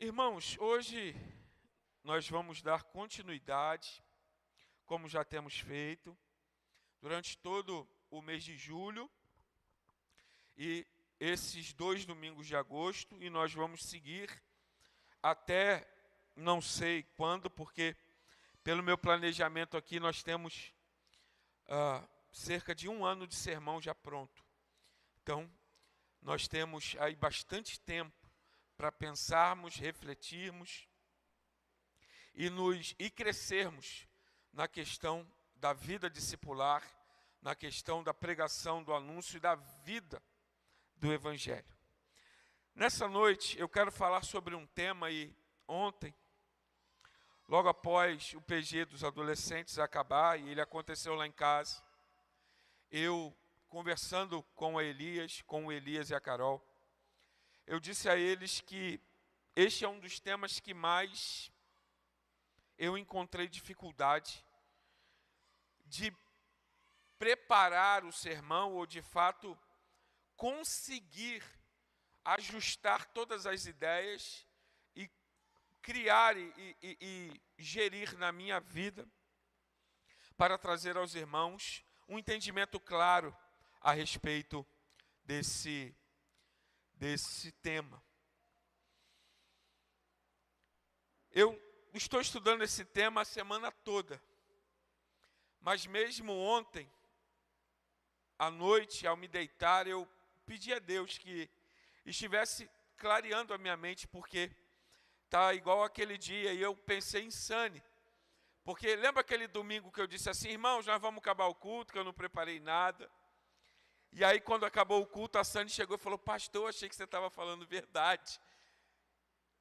Irmãos, hoje nós vamos dar continuidade, como já temos feito, durante todo o mês de julho e esses 2 domingos de agosto, e nós vamos seguir até não sei quando, porque pelo meu planejamento aqui nós temos cerca de 1 ano de sermão já pronto. Então, nós temos aí bastante tempo para pensarmos, refletirmos e crescermos na questão da vida discipular, na questão da pregação, do anúncio e da vida do Evangelho. Nessa noite eu quero falar sobre um tema, e ontem, logo após o PG dos adolescentes acabar, e ele aconteceu lá em casa, eu conversando com o Elias e a Carol, eu disse a eles que este é um dos temas que mais eu encontrei dificuldade de preparar o sermão, ou de fato conseguir ajustar todas as ideias e criar e gerir na minha vida para trazer aos irmãos um entendimento claro a respeito desse tema. Eu estou estudando esse tema a semana toda, mas mesmo ontem, à noite, ao me deitar, eu pedi a Deus que estivesse clareando a minha mente, porque está igual aquele dia, e eu pensei em Sane. Porque lembra aquele domingo que eu disse assim: irmãos, nós vamos acabar o culto, que eu não preparei nada. E aí, quando acabou o culto, a Sane chegou e falou: pastor, achei que você estava falando verdade.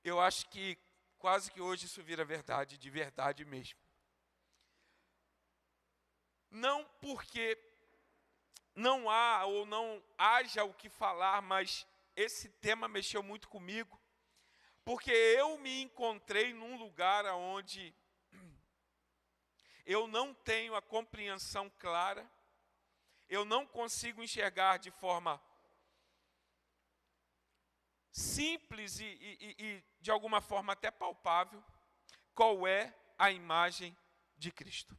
Eu acho que quase que hoje isso vira verdade, de verdade mesmo. Não porque não há ou não haja o que falar, mas esse tema mexeu muito comigo, porque eu me encontrei num lugar onde eu não tenho a compreensão clara, eu não consigo enxergar de forma simples e de alguma forma até palpável qual é a imagem de Cristo.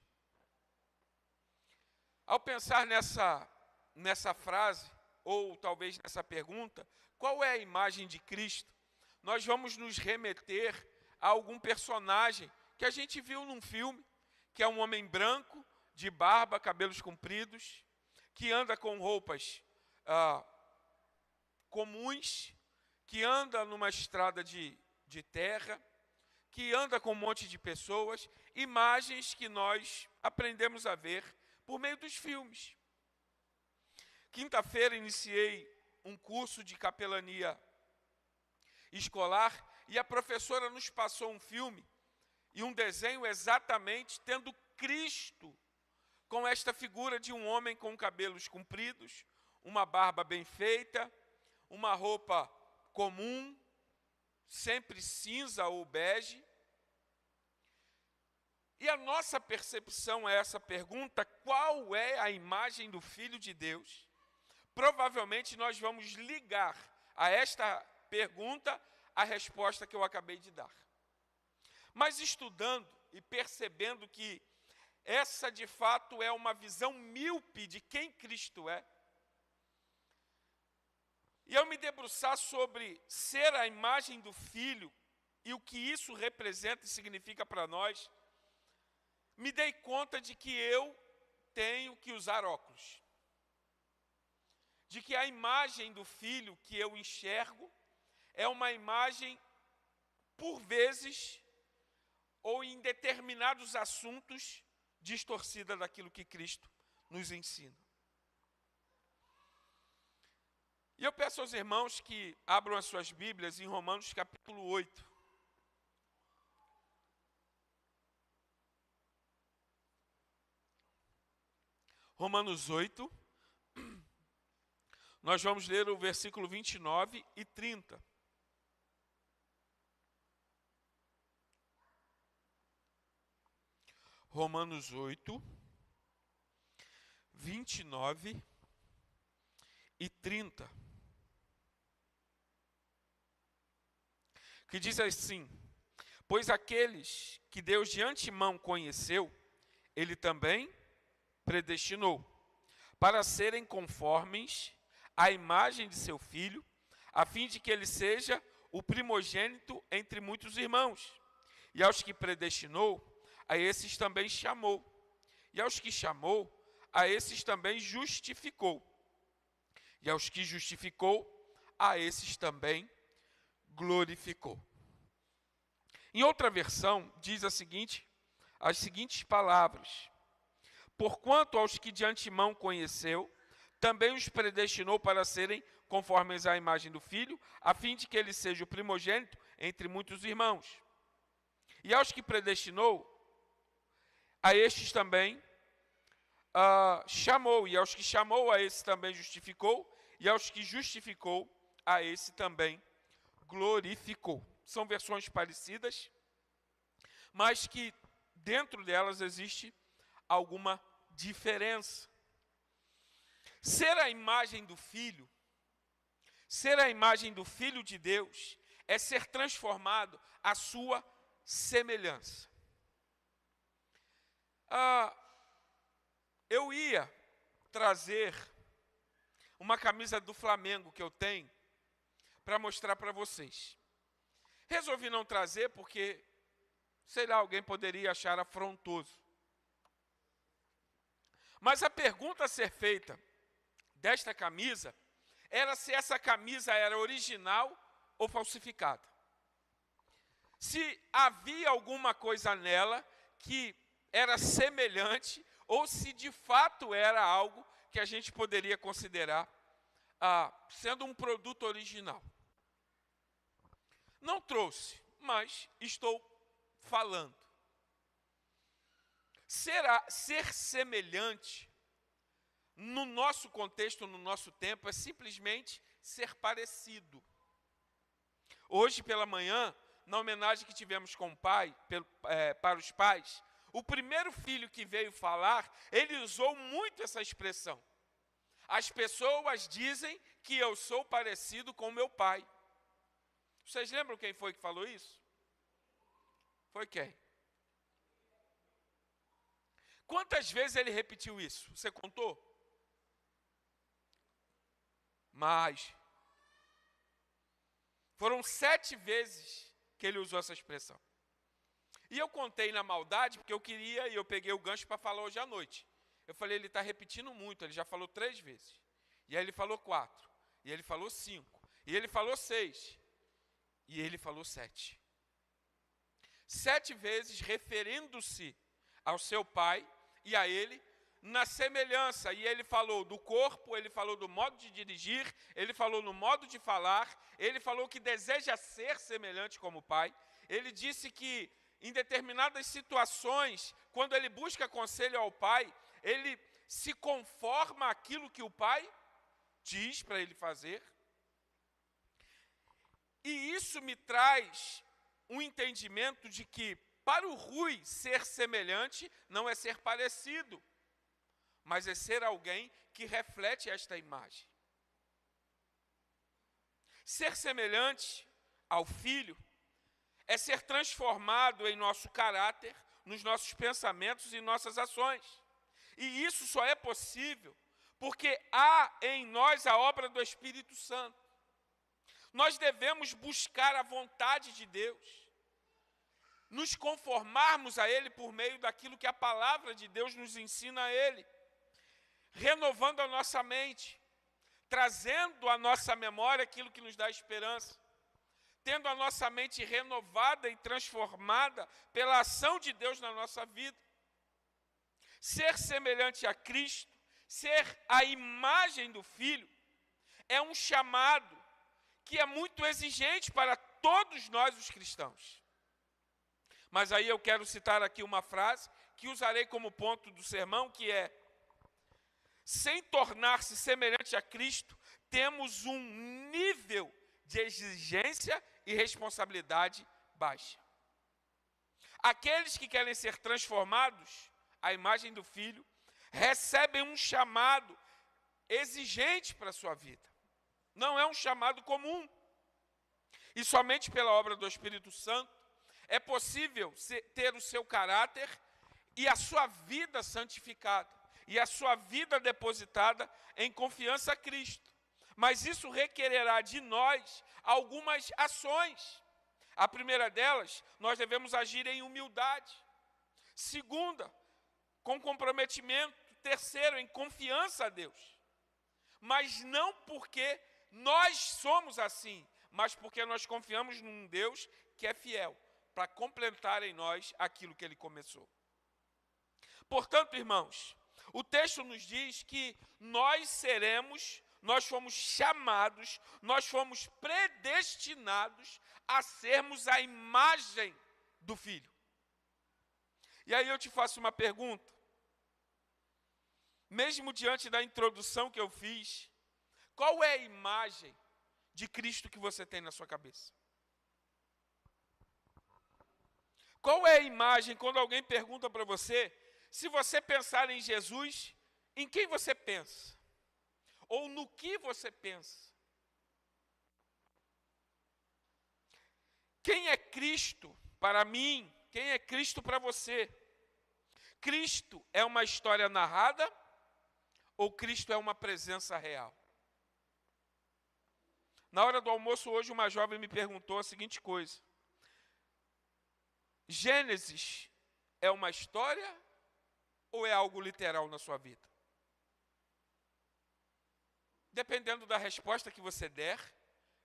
Ao pensar nessa frase, ou talvez nessa pergunta, qual é a imagem de Cristo, nós vamos nos remeter a algum personagem que a gente viu num filme, que é um homem branco, de barba, cabelos compridos, que anda com roupas comuns, que anda numa estrada de terra, que anda com um monte de pessoas, imagens que nós aprendemos a ver por meio dos filmes. Quinta-feira iniciei um curso de capelania escolar e a professora nos passou um filme e um desenho exatamente tendo Cristo com esta figura de um homem com cabelos compridos, uma barba bem feita, uma roupa comum, sempre cinza ou bege. E a nossa percepção é essa pergunta: qual é a imagem do Filho de Deus? Provavelmente nós vamos ligar a esta pergunta a resposta que eu acabei de dar. Mas estudando e percebendo que essa de fato é uma visão míope de quem Cristo é, e ao me debruçar sobre ser a imagem do Filho e o que isso representa e significa para nós, me dei conta de que eu tenho que usar óculos. De que a imagem do Filho que eu enxergo é uma imagem, por vezes, ou em determinados assuntos, distorcida daquilo que Cristo nos ensina. E eu peço aos irmãos que abram as suas Bíblias em Romanos capítulo 8. Romanos 8, nós vamos ler o versículo 29 e 30. Romanos 8, 29 e 30. que diz assim: pois aqueles que Deus de antemão conheceu, ele também predestinou, para serem conformes à imagem de seu Filho, a fim de que ele seja o primogênito entre muitos irmãos. E aos que predestinou, a esses também chamou. E aos que chamou, a esses também justificou. E aos que justificou, a esses também glorificou. Em outra versão, diz as seguintes palavras: porquanto aos que de antemão conheceu, também os predestinou para serem conformes à imagem do Filho, a fim de que ele seja o primogênito entre muitos irmãos. E aos que predestinou, a estes também chamou, e aos que chamou, a esse também justificou, e aos que justificou, a esse também glorificou. São versões parecidas, mas que dentro delas existe alguma diferença. Ser a imagem do Filho, ser a imagem do Filho de Deus, é ser transformado à sua semelhança. Eu ia trazer uma camisa do Flamengo que eu tenho para mostrar para vocês. Resolvi não trazer porque, sei lá, alguém poderia achar afrontoso. Mas a pergunta a ser feita desta camisa era se essa camisa era original ou falsificada. Se havia alguma coisa nela que era semelhante ou se de fato era algo que a gente poderia considerar sendo um produto original. Não trouxe, mas estou falando. Ser semelhante, no nosso contexto, no nosso tempo, é simplesmente ser parecido. Hoje pela manhã, na homenagem que tivemos com o pai, para os pais, o primeiro filho que veio falar, ele usou muito essa expressão. As pessoas dizem que eu sou parecido com meu pai. Vocês lembram quem foi que falou isso? Foi quem? Quantas vezes ele repetiu isso? Você contou? Mais. Foram 7 vezes que ele usou essa expressão. E eu contei na maldade, porque eu queria, e eu peguei o gancho para falar hoje à noite. Eu falei, ele está repetindo muito, ele já falou 3 vezes. E aí ele falou 4. E ele falou 5. E ele falou 6. E ele falou 7. 7 vezes referindo-se ao seu pai e a ele na semelhança. E ele falou do corpo, ele falou do modo de dirigir, ele falou no modo de falar, ele falou que deseja ser semelhante como o pai. Ele disse que em determinadas situações, quando ele busca conselho ao pai, ele se conforma àquilo que o pai diz para ele fazer. E isso me traz um entendimento de que, para o Rui, ser semelhante não é ser parecido, mas é ser alguém que reflete esta imagem. Ser semelhante ao Filho é ser transformado em nosso caráter, nos nossos pensamentos e nossas ações. E isso só é possível porque há em nós a obra do Espírito Santo. Nós devemos buscar a vontade de Deus, nos conformarmos a Ele por meio daquilo que a palavra de Deus nos ensina a Ele, renovando a nossa mente, trazendo à nossa memória aquilo que nos dá esperança, tendo a nossa mente renovada e transformada pela ação de Deus na nossa vida. Ser semelhante a Cristo, ser a imagem do Filho, é um chamado que é muito exigente para todos nós os cristãos. Mas aí eu quero citar aqui uma frase que usarei como ponto do sermão, que é: sem tornar-se semelhante a Cristo, temos um nível de exigência e responsabilidade baixa. Aqueles que querem ser transformados à imagem do Filho, recebem um chamado exigente para a sua vida. Não é um chamado comum. E somente pela obra do Espírito Santo é possível ter o seu caráter e a sua vida santificada, e a sua vida depositada em confiança a Cristo. Mas isso requererá de nós algumas ações. A primeira delas, nós devemos agir em humildade. Segunda, com comprometimento. Terceiro, em confiança a Deus. Mas não porque nós somos assim, mas porque nós confiamos num Deus que é fiel, para completar em nós aquilo que Ele começou. Portanto, irmãos, o texto nos diz que nós fomos chamados, nós fomos predestinados a sermos a imagem do Filho. E aí eu te faço uma pergunta. Mesmo diante da introdução que eu fiz, qual é a imagem de Cristo que você tem na sua cabeça? Qual é a imagem, quando alguém pergunta para você, se você pensar em Jesus, em quem você pensa? Ou no que você pensa? Quem é Cristo para mim? Quem é Cristo para você? Cristo é uma história narrada ou Cristo é uma presença real? Na hora do almoço hoje, uma jovem me perguntou a seguinte coisa: Gênesis é uma história ou é algo literal na sua vida? Dependendo da resposta que você der,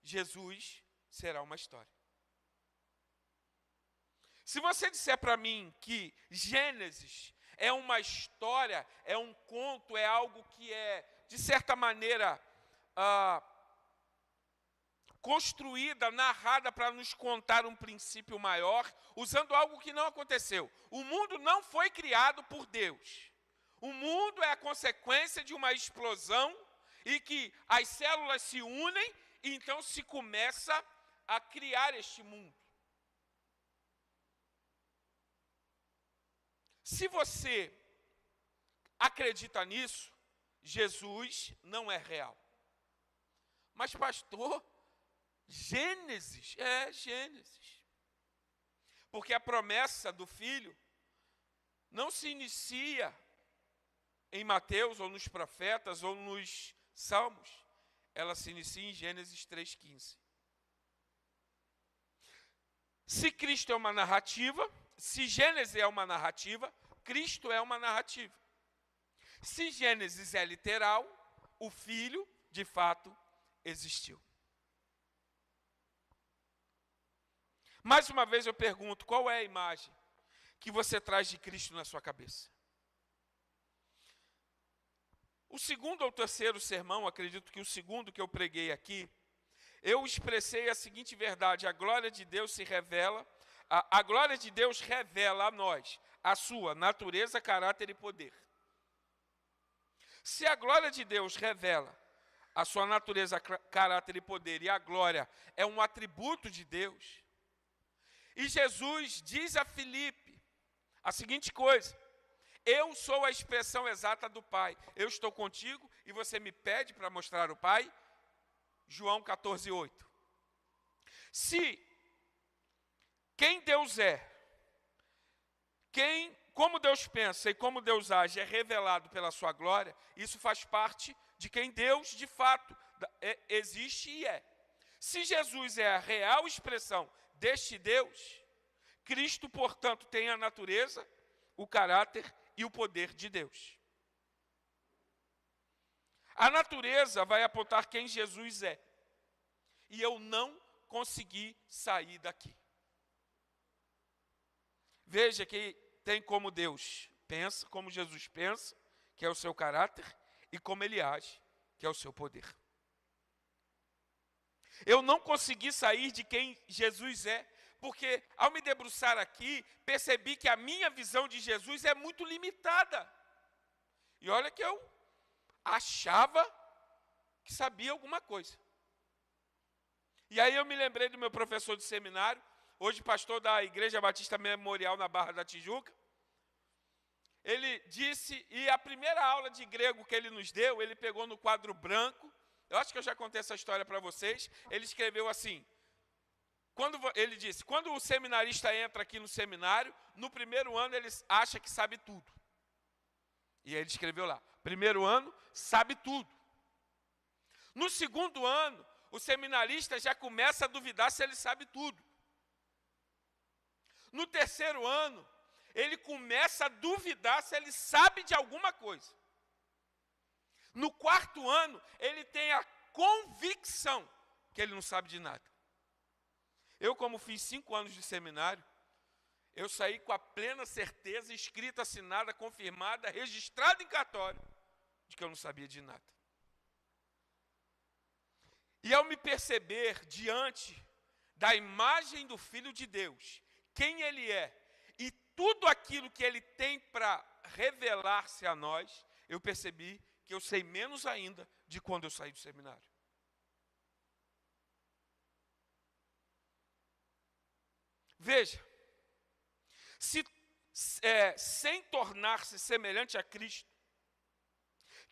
Jesus será uma história. Se você disser para mim que Gênesis é uma história, é um conto, é algo que é, de certa maneira, construída, narrada para nos contar um princípio maior, usando algo que não aconteceu. O mundo não foi criado por Deus. O mundo é a consequência de uma explosão e que as células se unem e então se começa a criar este mundo. Se você acredita nisso, Jesus não é real. Mas, pastor, Gênesis é Gênesis. Porque a promessa do Filho não se inicia em Mateus, ou nos profetas, ou nos Salmos. Ela se inicia em Gênesis 3,15. Se Cristo é uma narrativa, se Gênesis é uma narrativa, Cristo é uma narrativa. Se Gênesis é literal, o Filho, de fato, existiu. Mais uma vez eu pergunto, qual é a imagem que você traz de Cristo na sua cabeça? O segundo ou terceiro sermão, acredito que o segundo que eu preguei aqui, eu expressei a seguinte verdade: a glória de Deus se revela, a glória de Deus revela a nós a sua natureza, caráter e poder. Se a glória de Deus revela a sua natureza, caráter e poder, e a glória é um atributo de Deus, e Jesus diz a Filipe a seguinte coisa: eu sou a expressão exata do Pai. Eu estou contigo e você me pede para mostrar o Pai. João 14:8. Se quem Deus é, como Deus pensa e como Deus age é revelado pela sua glória, isso faz parte de quem Deus de fato existe e é. Se Jesus é a real expressão deste Deus, Cristo, portanto, tem a natureza, o caráter e o poder de Deus. A natureza vai apontar quem Jesus é. E eu não consegui sair daqui. Veja que tem como Deus pensa, como Jesus pensa, que é o seu caráter, e como Ele age, que é o seu poder. Eu não consegui sair de quem Jesus é, porque ao me debruçar aqui, percebi que a minha visão de Jesus é muito limitada. E olha que eu achava que sabia alguma coisa. E aí eu me lembrei do meu professor de seminário, hoje pastor da Igreja Batista Memorial na Barra da Tijuca. Ele disse, e a primeira aula de grego que ele nos deu, ele pegou no quadro branco, eu acho que eu já contei essa história para vocês, ele escreveu assim: ele disse, quando o seminarista entra aqui no seminário, no primeiro ano ele acha que sabe tudo. E aí ele escreveu lá, primeiro ano, sabe tudo. No segundo ano, o seminarista já começa a duvidar se ele sabe tudo. No terceiro ano, ele começa a duvidar se ele sabe de alguma coisa. No quarto ano, ele tem a convicção que ele não sabe de nada. Eu, como fiz 5 anos de seminário, eu saí com a plena certeza, escrita, assinada, confirmada, registrada em cartório, de que eu não sabia de nada. E ao me perceber diante da imagem do Filho de Deus, quem Ele é, e tudo aquilo que Ele tem para revelar-se a nós, eu percebi que eu sei menos ainda de quando eu saí do seminário. Veja, sem tornar-se semelhante a Cristo,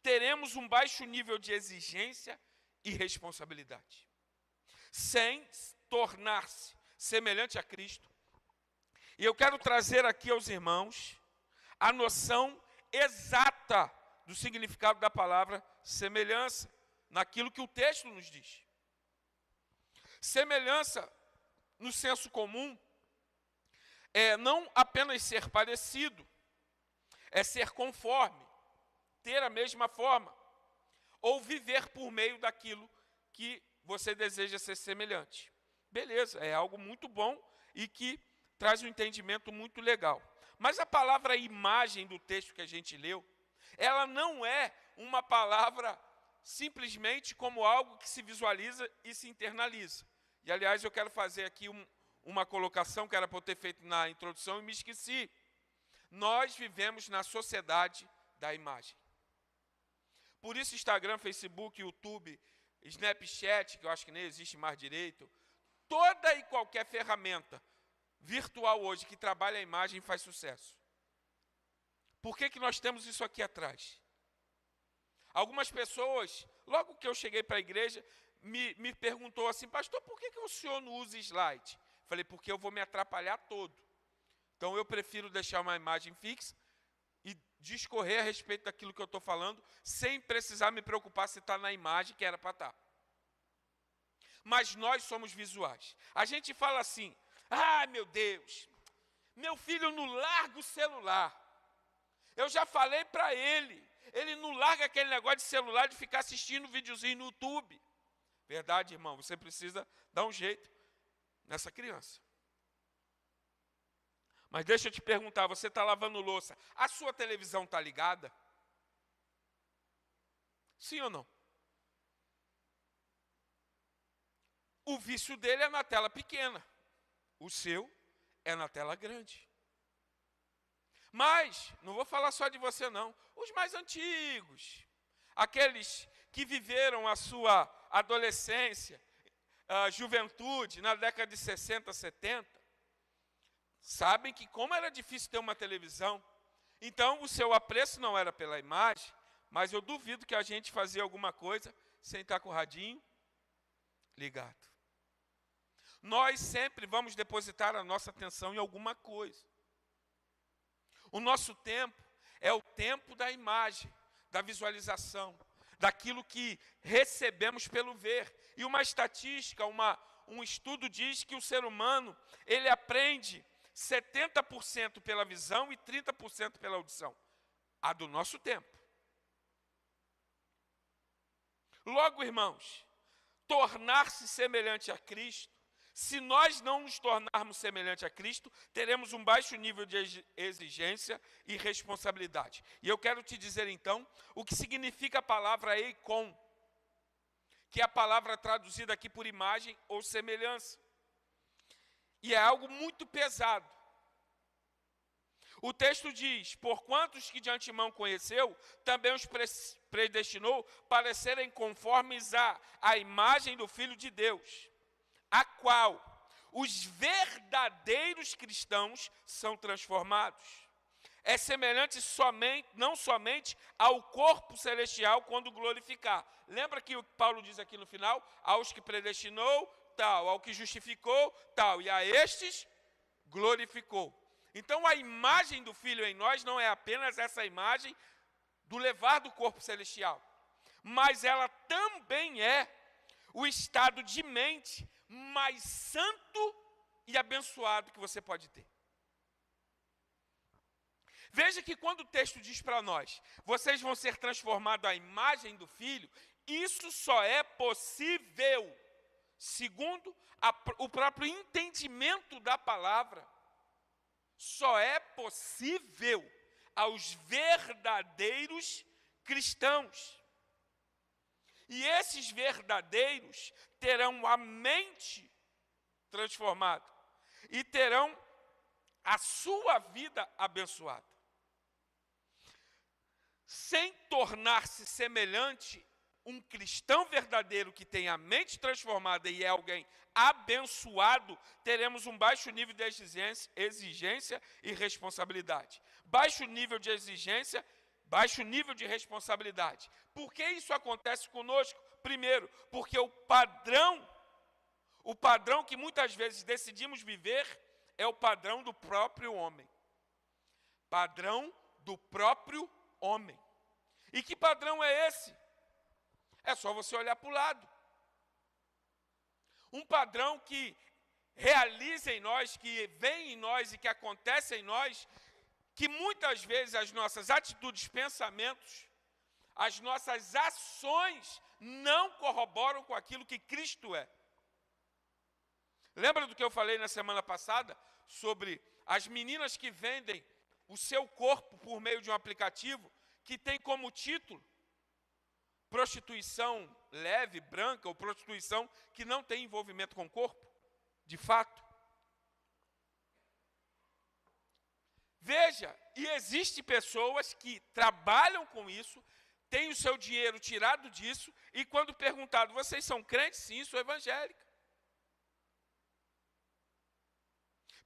teremos um baixo nível de exigência e responsabilidade. Sem tornar-se semelhante a Cristo, e eu quero trazer aqui aos irmãos a noção exata do significado da palavra semelhança, naquilo que o texto nos diz. Semelhança, no senso comum, é não apenas ser parecido, é ser conforme, ter a mesma forma, ou viver por meio daquilo que você deseja ser semelhante. Beleza, é algo muito bom e que traz um entendimento muito legal. Mas a palavra imagem do texto que a gente leu, ela não é uma palavra simplesmente como algo que se visualiza e se internaliza. E, aliás, eu quero fazer aqui uma colocação que era para eu ter feito na introdução e me esqueci. Nós vivemos na sociedade da imagem. Por isso, Instagram, Facebook, YouTube, Snapchat, que eu acho que nem existe mais direito, toda e qualquer ferramenta virtual hoje que trabalha a imagem faz sucesso. Por que nós temos isso aqui atrás? Algumas pessoas, logo que eu cheguei para a igreja, me perguntou assim, pastor, por que o senhor não usa slide? Falei, porque eu vou me atrapalhar todo. Então eu prefiro deixar uma imagem fixa e discorrer a respeito daquilo que eu estou falando, sem precisar me preocupar se está na imagem que era para estar. Mas nós somos visuais. A gente fala assim, meu Deus, meu filho não larga o celular. Eu já falei para ele não larga aquele negócio de celular de ficar assistindo videozinho no YouTube. Verdade, irmão, você precisa dar um jeito nessa criança. Mas deixa eu te perguntar, você está lavando louça, a sua televisão está ligada? Sim ou não? O vício dele é na tela pequena, o seu é na tela grande. Mas, não vou falar só de você não, os mais antigos, aqueles que viveram a sua adolescência, a juventude, na década de 60, 70, sabem que como era difícil ter uma televisão, então o seu apreço não era pela imagem, mas eu duvido que a gente fazia alguma coisa sem estar com o radinho ligado. Nós sempre vamos depositar a nossa atenção em alguma coisa. O nosso tempo é o tempo da imagem, da visualização, daquilo que recebemos pelo ver. E uma estatística, um estudo diz que o ser humano, ele aprende 70% pela visão e 30% pela audição. A do nosso tempo. Logo, irmãos, tornar-se semelhante a Cristo, se nós não nos tornarmos semelhante a Cristo, teremos um baixo nível de exigência e responsabilidade. E eu quero te dizer, então, o que significa a palavra eikon, que é a palavra traduzida aqui por imagem ou semelhança. E é algo muito pesado. O texto diz, porquanto os que de antemão conheceu, também os predestinou para serem conformes à imagem do Filho de Deus, a qual os verdadeiros cristãos são transformados. É semelhante não somente ao corpo celestial quando glorificar. Lembra que o Paulo diz aqui no final, aos que predestinou, tal, ao que justificou, tal, e a estes glorificou. Então a imagem do Filho em nós não é apenas essa imagem do levar do corpo celestial, mas ela também é o estado de mente mais santo e abençoado que você pode ter. Veja que quando o texto diz para nós, vocês vão ser transformados à imagem do Filho, isso só é possível segundo o próprio entendimento da palavra. Só é possível aos verdadeiros cristãos. E esses verdadeiros terão a mente transformada e terão a sua vida abençoada. Sem tornar-se semelhante, um cristão verdadeiro que tem a mente transformada e é alguém abençoado, teremos um baixo nível de exigência e responsabilidade. Baixo nível de exigência, baixo nível de responsabilidade. Por que isso acontece conosco? Primeiro, porque o padrão que muitas vezes decidimos viver é o padrão do próprio homem. Padrão do próprio homem. E que padrão é esse? É só você olhar para o lado. Um padrão que realiza em nós, que vem em nós e que acontece em nós, que muitas vezes as nossas atitudes, pensamentos, as nossas ações não corroboram com aquilo que Cristo é. Lembra do que eu falei na semana passada sobre as meninas que vendem o seu corpo por meio de um aplicativo que tem como título prostituição leve, branca, ou prostituição que não tem envolvimento com o corpo, de fato? Veja, e existem pessoas que trabalham com isso, têm o seu dinheiro tirado disso, e quando perguntado, vocês são crentes? Sim, sou evangélica.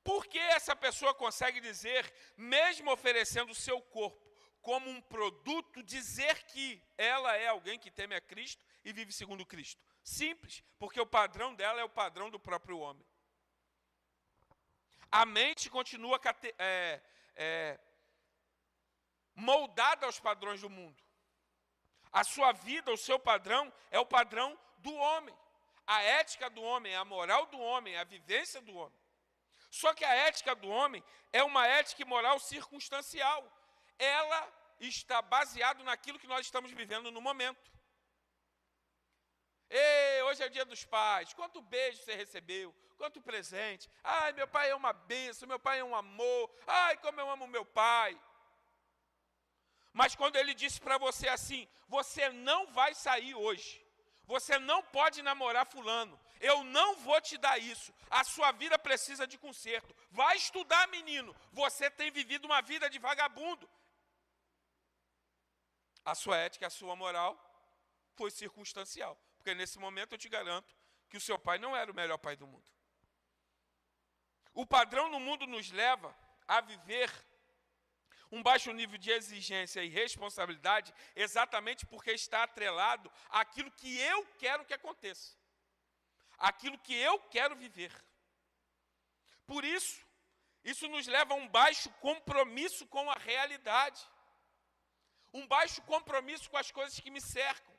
Por que essa pessoa consegue dizer, mesmo oferecendo o seu corpo como um produto, dizer que ela é alguém que teme a Cristo e vive segundo Cristo? Simples, porque o padrão dela é o padrão do próprio homem. A mente continua moldada aos padrões do mundo. A sua vida, o seu padrão, é o padrão do homem. A ética do homem, a moral do homem, a vivência do homem. Só que a ética do homem é uma ética e moral circunstancial. Ela está baseada naquilo que nós estamos vivendo no momento. Ei, hoje é dia dos pais. Quanto beijo você recebeu? Quanto presente? Ai, meu pai é uma bênção, meu pai é um amor. Ai, como eu amo meu pai. Mas quando ele disse para você assim, você não vai sair hoje. Você não pode namorar fulano. Eu não vou te dar isso. A sua vida precisa de conserto. Vai estudar, menino. Você tem vivido uma vida de vagabundo. A sua ética, a sua moral foi circunstancial. Porque nesse momento eu te garanto que o seu pai não era o melhor pai do mundo. O padrão no mundo nos leva a viver um baixo nível de exigência e responsabilidade exatamente porque está atrelado àquilo que eu quero que aconteça. Aquilo que eu quero viver. Por isso, isso nos leva a um baixo compromisso com a realidade. Um baixo compromisso com as coisas que me cercam,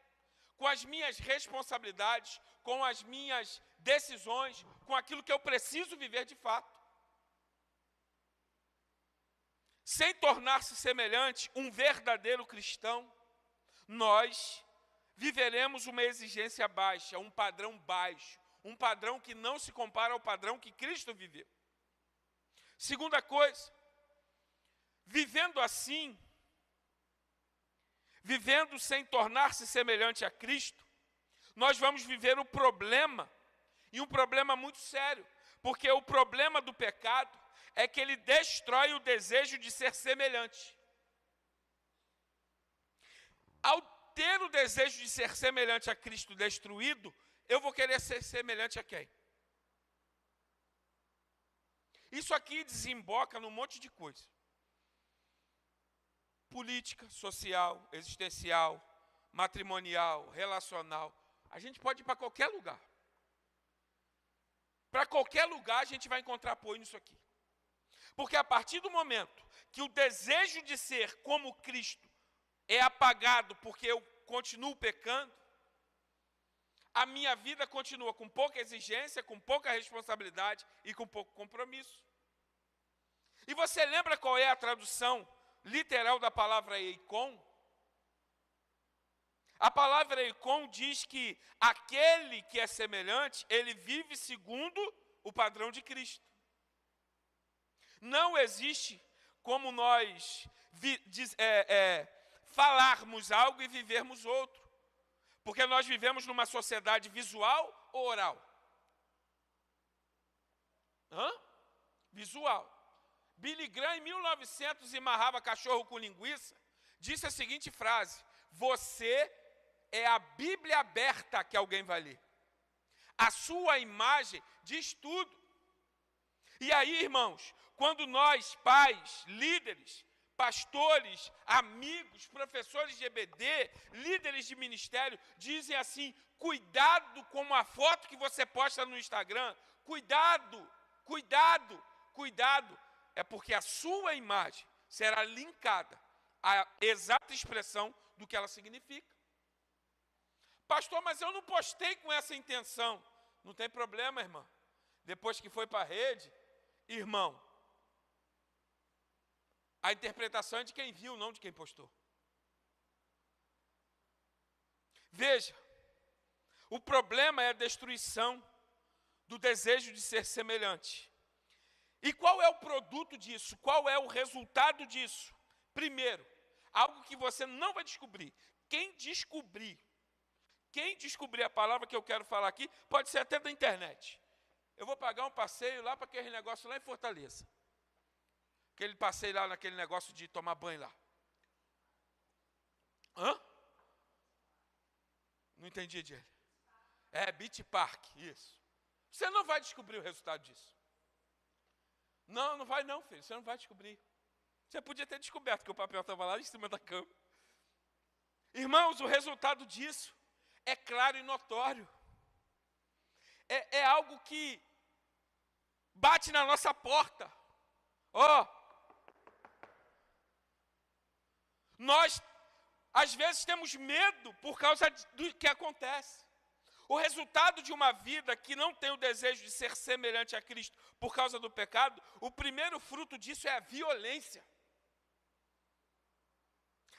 com as minhas responsabilidades, com as minhas decisões, com aquilo que eu preciso viver de fato. Sem tornar-se semelhante, um verdadeiro cristão, nós viveremos uma exigência baixa, um padrão baixo, um padrão que não se compara ao padrão que Cristo viveu. Segunda coisa, vivendo assim, vivendo sem tornar-se semelhante a Cristo, nós vamos viver o problema, e um problema muito sério, porque o problema do pecado é que ele destrói o desejo de ser semelhante. Ao ter o desejo de ser semelhante a Cristo destruído, eu vou querer ser semelhante a quem? Isso aqui desemboca num monte de coisa. Política, social, existencial, matrimonial, relacional. A gente pode ir para qualquer lugar. Para qualquer lugar a gente vai encontrar apoio nisso aqui. Porque a partir do momento que o desejo de ser como Cristo é apagado porque eu continuo pecando, a minha vida continua com pouca exigência, com pouca responsabilidade e com pouco compromisso. E você lembra qual é a tradução literal da palavra eikon? A palavra eikon diz que aquele que é semelhante, ele vive segundo o padrão de Cristo. Não existe como nós falarmos algo e vivermos outro. Porque nós vivemos numa sociedade visual ou oral? Visual. Billy Graham, em 1900, amarrava cachorro com linguiça, disse a seguinte frase: você é a Bíblia aberta que alguém vai ler. A sua imagem diz tudo. E aí, irmãos, quando nós, pais, líderes, pastores, amigos, professores de EBD, líderes de ministério, dizem assim: cuidado com a foto que você posta no Instagram, cuidado, cuidado, cuidado, é porque a sua imagem será linkada à exata expressão do que ela significa. Pastor, mas eu não postei com essa intenção. Não tem problema, irmão. Depois que foi para a rede, irmão, a interpretação é de quem viu, não de quem postou. Veja, o problema é a destruição do desejo de ser semelhante. E qual é o produto disso? Qual é o resultado disso? Primeiro, algo que você não vai descobrir. Quem descobrir a palavra que eu quero falar aqui, pode ser até da internet. Eu vou pagar um passeio lá para aquele negócio lá em Fortaleza. Aquele passeio lá naquele negócio de tomar banho lá. Não entendi, Diego. Beach Park, isso. Você não vai descobrir o resultado disso. Não, não vai não, filho. Você não vai descobrir. Você podia ter descoberto que o papel estava lá em cima da cama. Irmãos, o resultado disso é claro e notório. É algo que bate na nossa porta. Nós, às vezes, temos medo por causa do que acontece. O resultado de uma vida que não tem o desejo de ser semelhante a Cristo por causa do pecado, o primeiro fruto disso é a violência.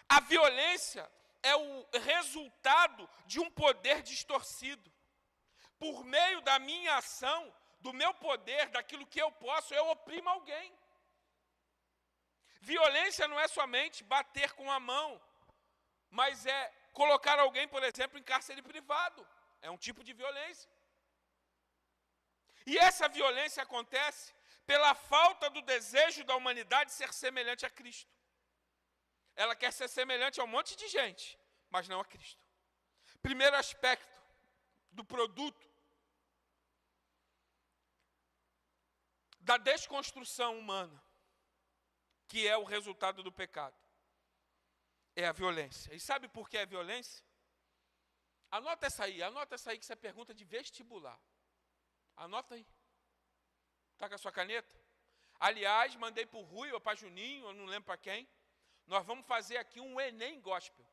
A violência é o resultado de um poder distorcido. Por meio da minha ação, do meu poder, daquilo que eu posso, eu oprimo alguém. Violência não é somente bater com a mão, mas é colocar alguém, por exemplo, em cárcere privado. É um tipo de violência. E essa violência acontece pela falta do desejo da humanidade de ser semelhante a Cristo. Ela quer ser semelhante a um monte de gente, mas não a Cristo. Primeiro aspecto do produto da desconstrução humana, que é o resultado do pecado, é a violência. E sabe por que é violência? Anota essa aí que isso é pergunta de vestibular. Anota aí. Está com a sua caneta? Aliás, mandei para o Rui ou para Juninho, eu não lembro para quem. Nós vamos fazer aqui um Enem Gospel,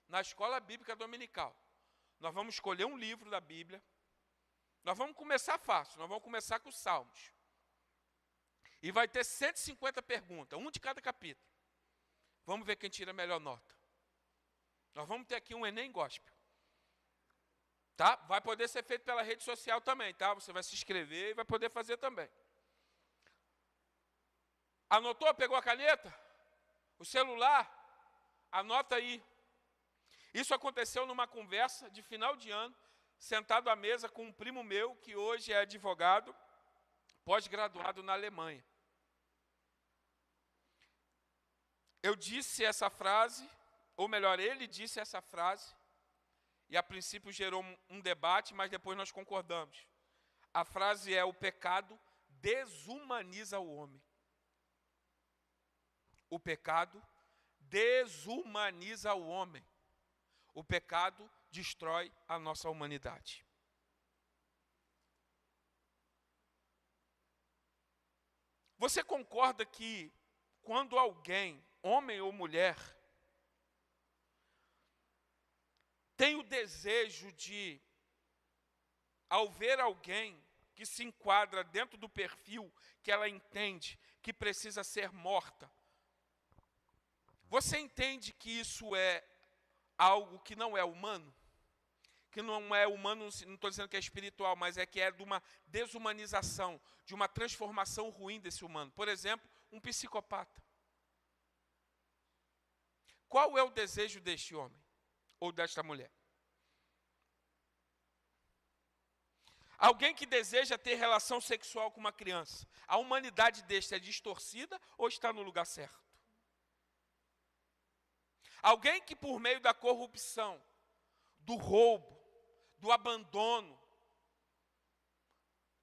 na Escola Bíblica Dominical. Nós vamos escolher um livro da Bíblia. Nós vamos começar fácil, nós vamos começar com os Salmos. E vai ter 150 perguntas, um de cada capítulo. Vamos ver quem tira a melhor nota. Nós vamos ter aqui um Enem Gospel. Tá? Vai poder ser feito pela rede social também, tá? Você vai se inscrever e vai poder fazer também. Anotou? Pegou a caneta? O celular? Anota aí. Isso aconteceu numa conversa de final de ano, sentado à mesa com um primo meu, que hoje é advogado, pós-graduado na Alemanha. Eu disse essa frase, ou melhor, ele disse essa frase, e a princípio gerou um debate, mas depois nós concordamos. A frase é: o pecado desumaniza o homem. O pecado desumaniza o homem. O pecado destrói a nossa humanidade. Você concorda que quando alguém, homem ou mulher, tem o desejo de, ao ver alguém que se enquadra dentro do perfil que ela entende que precisa ser morta, você entende que isso é algo que não é humano? Que não é humano, não estou dizendo que é espiritual, mas é que é de uma desumanização, de uma transformação ruim desse humano. Por exemplo, um psicopata. Qual é o desejo deste homem ou desta mulher? Alguém que deseja ter relação sexual com uma criança. A humanidade deste é distorcida ou está no lugar certo? Alguém que por meio da corrupção, do roubo, do abandono,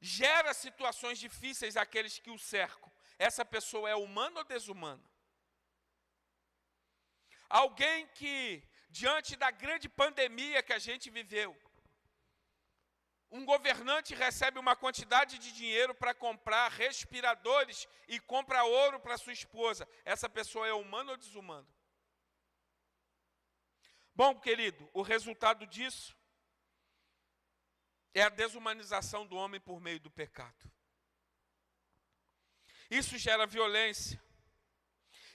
gera situações difíceis àqueles que o cercam. Essa pessoa é humana ou desumana? Alguém que, diante da grande pandemia que a gente viveu, um governante recebe uma quantidade de dinheiro para comprar respiradores e compra ouro para sua esposa. Essa pessoa é humana ou desumana? Bom, querido, o resultado disso é a desumanização do homem por meio do pecado. Isso gera violência.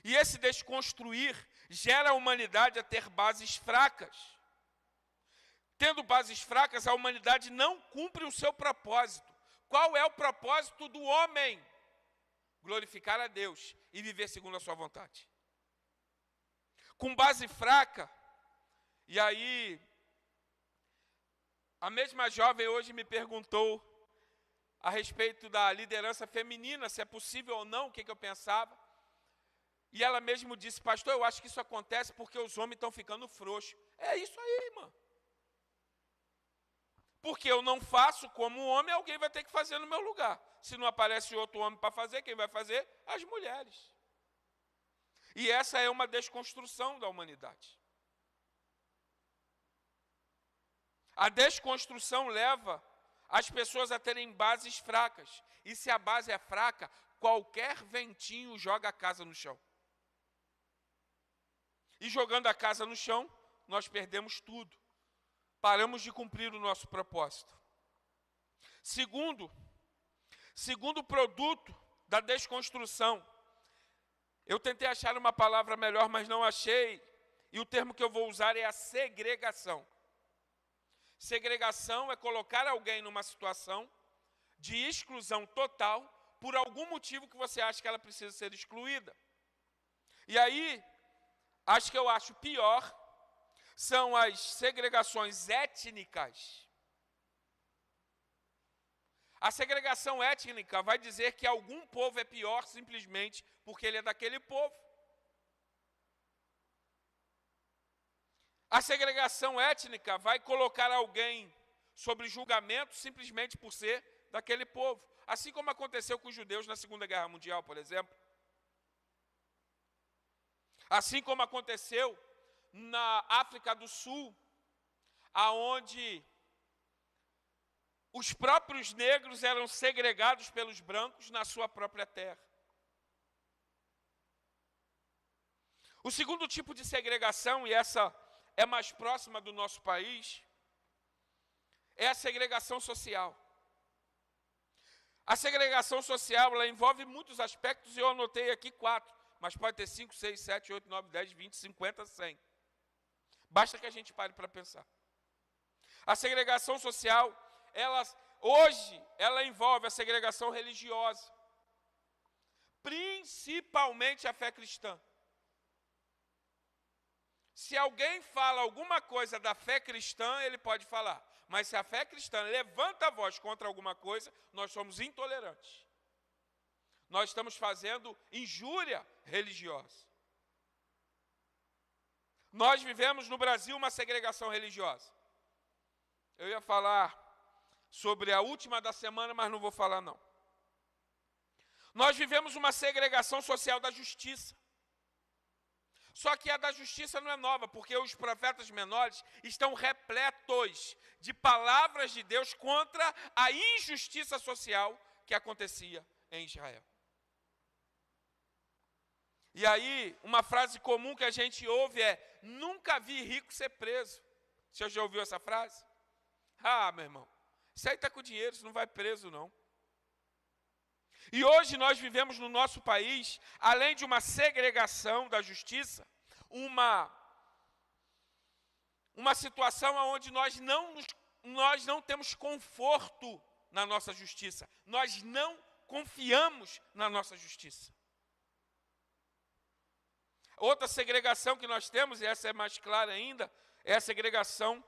E esse desconstruir gera a humanidade a ter bases fracas. Tendo bases fracas, a humanidade não cumpre o seu propósito. Qual é o propósito do homem? Glorificar a Deus e viver segundo a sua vontade. Com base fraca, e aí, a mesma jovem hoje me perguntou a respeito da liderança feminina, se é possível ou não, o que eu pensava. E ela mesmo disse, pastor, eu acho que isso acontece porque os homens estão ficando frouxos. É isso aí, irmã. Porque eu não faço como homem, alguém vai ter que fazer no meu lugar. Se não aparece outro homem para fazer, quem vai fazer? As mulheres. E essa é uma desconstrução da humanidade. A desconstrução leva as pessoas a terem bases fracas. E se a base é fraca, qualquer ventinho joga a casa no chão. E jogando a casa no chão, nós perdemos tudo. Paramos de cumprir o nosso propósito. Segundo produto da desconstrução, eu tentei achar uma palavra melhor, mas não achei, e o termo que eu vou usar é a segregação. Segregação é colocar alguém numa situação de exclusão total por algum motivo que você acha que ela precisa ser excluída. E aí, as que eu acho pior são as segregações étnicas. A segregação étnica vai dizer que algum povo é pior simplesmente porque ele é daquele povo. A segregação étnica vai colocar alguém sobre julgamento simplesmente por ser daquele povo. Assim como aconteceu com os judeus na Segunda Guerra Mundial, por exemplo. Assim como aconteceu na África do Sul, aonde os próprios negros eram segregados pelos brancos na sua própria terra. O segundo tipo de segregação, e essa é mais próxima do nosso país, é a segregação social. A segregação social, ela envolve muitos aspectos, e eu anotei aqui 4, mas pode ter 5, 6, 7, 8, 9, 10, 20, 50, 100. Basta que a gente pare para pensar. A segregação social, hoje, ela envolve a segregação religiosa, principalmente a fé cristã. Se alguém fala alguma coisa da fé cristã, ele pode falar. Mas se a fé cristã levanta a voz contra alguma coisa, nós somos intolerantes. Nós estamos fazendo injúria religiosa. Nós vivemos no Brasil uma segregação religiosa. Eu ia falar sobre a última da semana, mas não vou falar não. Nós vivemos uma segregação social da justiça. Só que a da justiça não é nova, porque os profetas menores estão repletos de palavras de Deus contra a injustiça social que acontecia em Israel. E aí, uma frase comum que a gente ouve é: nunca vi rico ser preso. Você já ouviu essa frase? Ah, meu irmão, isso aí está com dinheiro, isso não vai preso, não. E hoje nós vivemos no nosso país, além de uma segregação da justiça, uma situação onde nós não temos conforto na nossa justiça. Nós não confiamos na nossa justiça. Outra segregação que nós temos, e essa é mais clara ainda, é a segregação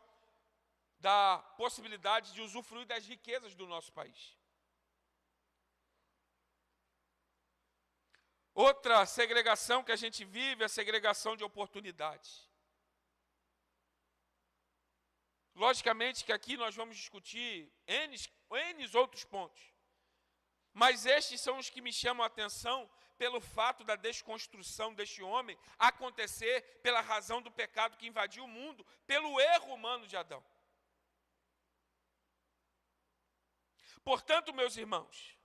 da possibilidade de usufruir das riquezas do nosso país. Outra segregação que a gente vive é a segregação de oportunidades. Logicamente que aqui nós vamos discutir N outros pontos, mas estes são os que me chamam a atenção pelo fato da desconstrução deste homem acontecer pela razão do pecado que invadiu o mundo, pelo erro humano de Adão. Portanto, meus irmãos,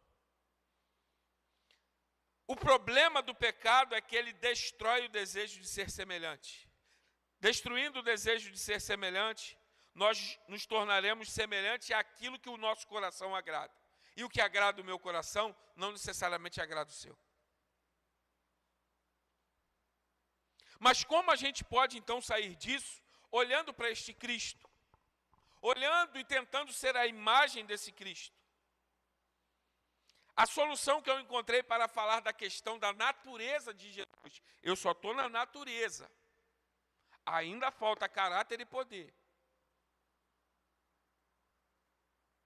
o problema do pecado é que ele destrói o desejo de ser semelhante. Destruindo o desejo de ser semelhante, nós nos tornaremos semelhantes àquilo que o nosso coração agrada. E o que agrada o meu coração, não necessariamente agrada o seu. Mas como a gente pode então sair disso, olhando para este Cristo? Olhando e tentando ser a imagem desse Cristo. A solução que eu encontrei para falar da questão da natureza de Jesus, eu só estou na natureza. Ainda falta caráter e poder.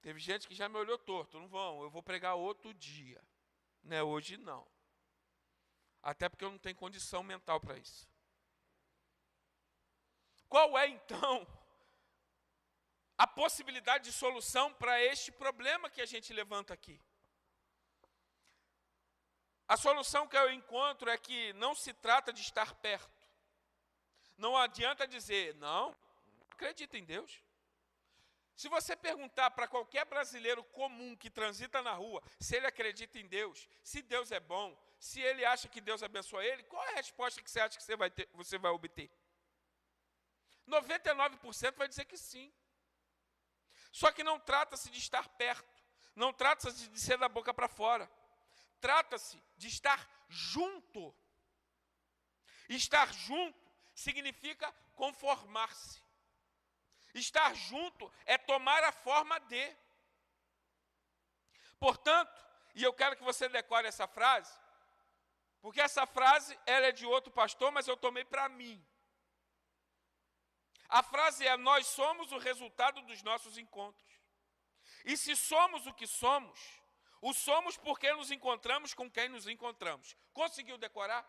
Teve gente que já me olhou torto, não vão, eu vou pregar outro dia. Né, hoje não. Até porque eu não tenho condição mental para isso. Qual é então a possibilidade de solução para este problema que a gente levanta aqui? A solução que eu encontro é que não se trata de estar perto. Não adianta dizer, não acredita em Deus. Se você perguntar para qualquer brasileiro comum que transita na rua, se ele acredita em Deus, se Deus é bom, se ele acha que Deus abençoa ele, qual é a resposta que você acha que você vai obter? 99% vai dizer que sim. Só que não trata-se de estar perto, não trata-se de ser da boca para fora. Trata-se de estar junto. Estar junto significa conformar-se. Estar junto é tomar a forma de. Portanto, e eu quero que você decore essa frase, porque essa frase ela é de outro pastor, mas eu tomei para mim. A frase é: nós somos o resultado dos nossos encontros. E se somos o que somos, o somos porque nos encontramos com quem nos encontramos. Conseguiu decorar?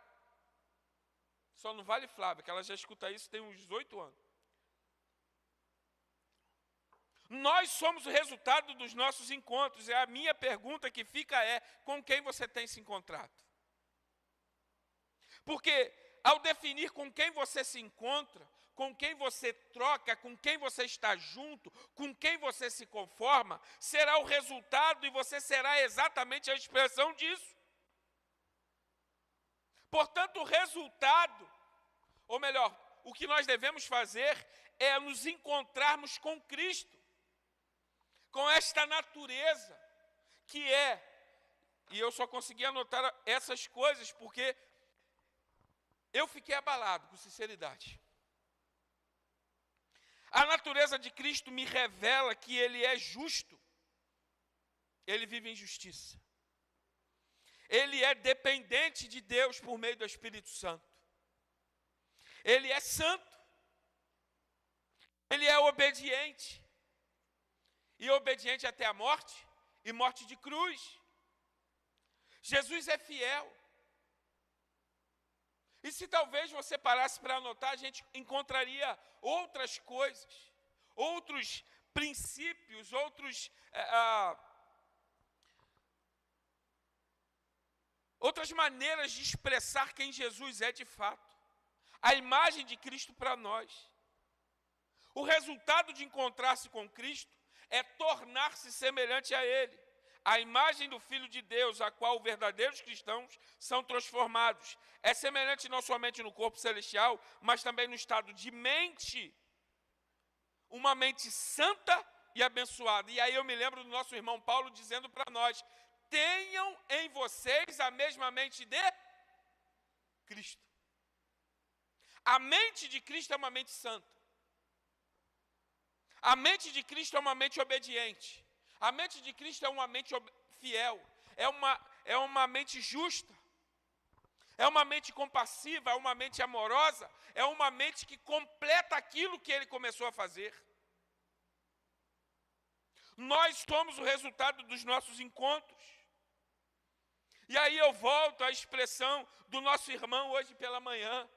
Só não vale Flávia, que ela já escuta isso tem uns 18 anos. Nós somos o resultado dos nossos encontros. E a minha pergunta que fica é: com quem você tem se encontrado? Porque ao definir com quem você se encontra, com quem você troca, com quem você está junto, com quem você se conforma, será o resultado e você será exatamente a expressão disso. Portanto, o resultado, ou melhor, o que nós devemos fazer é nos encontrarmos com Cristo, com esta natureza que e eu só consegui anotar essas coisas porque eu fiquei abalado, com sinceridade. A natureza de Cristo me revela que Ele é justo. Ele vive em justiça. Ele é dependente de Deus por meio do Espírito Santo. Ele é santo. Ele é obediente. E obediente até a morte, e morte de cruz. Jesus é fiel. E se talvez você parasse para anotar, a gente encontraria outras coisas, outros princípios, outras maneiras de expressar quem Jesus é de fato. A imagem de Cristo para nós. O resultado de encontrar-se com Cristo é tornar-se semelhante a Ele. a imagem do Filho de Deus, a qual verdadeiros cristãos são transformados. É semelhante não somente no corpo celestial, mas também no estado de mente. Uma mente santa e abençoada. E aí eu me lembro do nosso irmão Paulo dizendo para nós: tenham em vocês a mesma mente de Cristo. A mente de Cristo é uma mente santa. A mente de Cristo é uma mente obediente. A mente de Cristo é uma mente fiel. É uma mente justa. É uma mente compassiva, é uma mente amorosa. É uma mente que completa aquilo que ele começou a fazer. Nós somos o resultado dos nossos encontros. E aí eu volto à expressão do nosso irmão hoje pela manhã.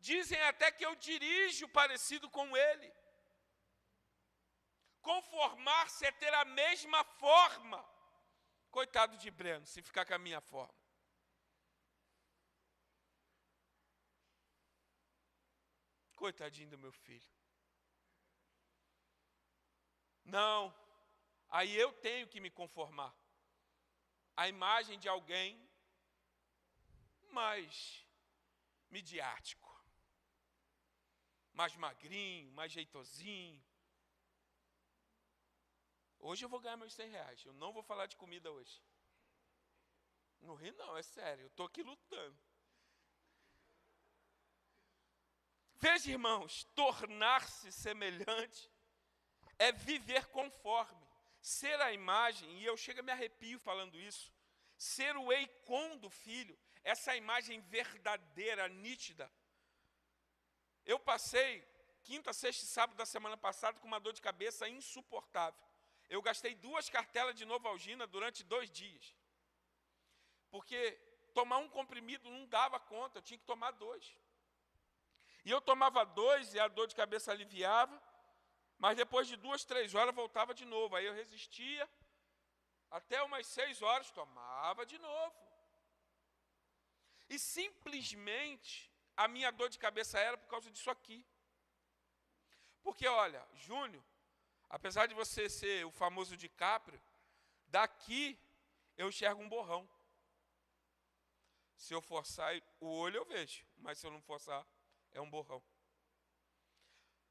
Dizem até que eu dirijo parecido com ele. Conformar-se é ter a mesma forma. Coitado de Breno, se ficar com a minha forma. Coitadinho do meu filho. Não, aí eu tenho que me conformar. A imagem de alguém mais midiático. Mais magrinho, mais jeitosinho. Hoje eu vou ganhar meus R$100. Eu não vou falar de comida hoje. Não ri não, é sério. Eu estou aqui lutando. Veja, irmãos, tornar-se semelhante é viver conforme. Ser a imagem, e eu chego a me arrepio falando isso, ser o eikon do Filho, essa imagem verdadeira, nítida. Eu passei quinta, sexta e sábado da semana passada com uma dor de cabeça insuportável. Eu gastei 2 cartelas de Novalgina durante 2 dias. Porque tomar um comprimido não dava conta, eu tinha que tomar 2. E eu tomava 2 e a dor de cabeça aliviava, mas depois de 2, 3 horas voltava de novo. Aí eu resistia, até umas 6 horas tomava de novo. E simplesmente a minha dor de cabeça era por causa disso aqui. Porque, olha, Júnior, apesar de você ser o famoso DiCaprio, daqui eu enxergo um borrão. Se eu forçar o olho eu vejo, mas se eu não forçar, é um borrão.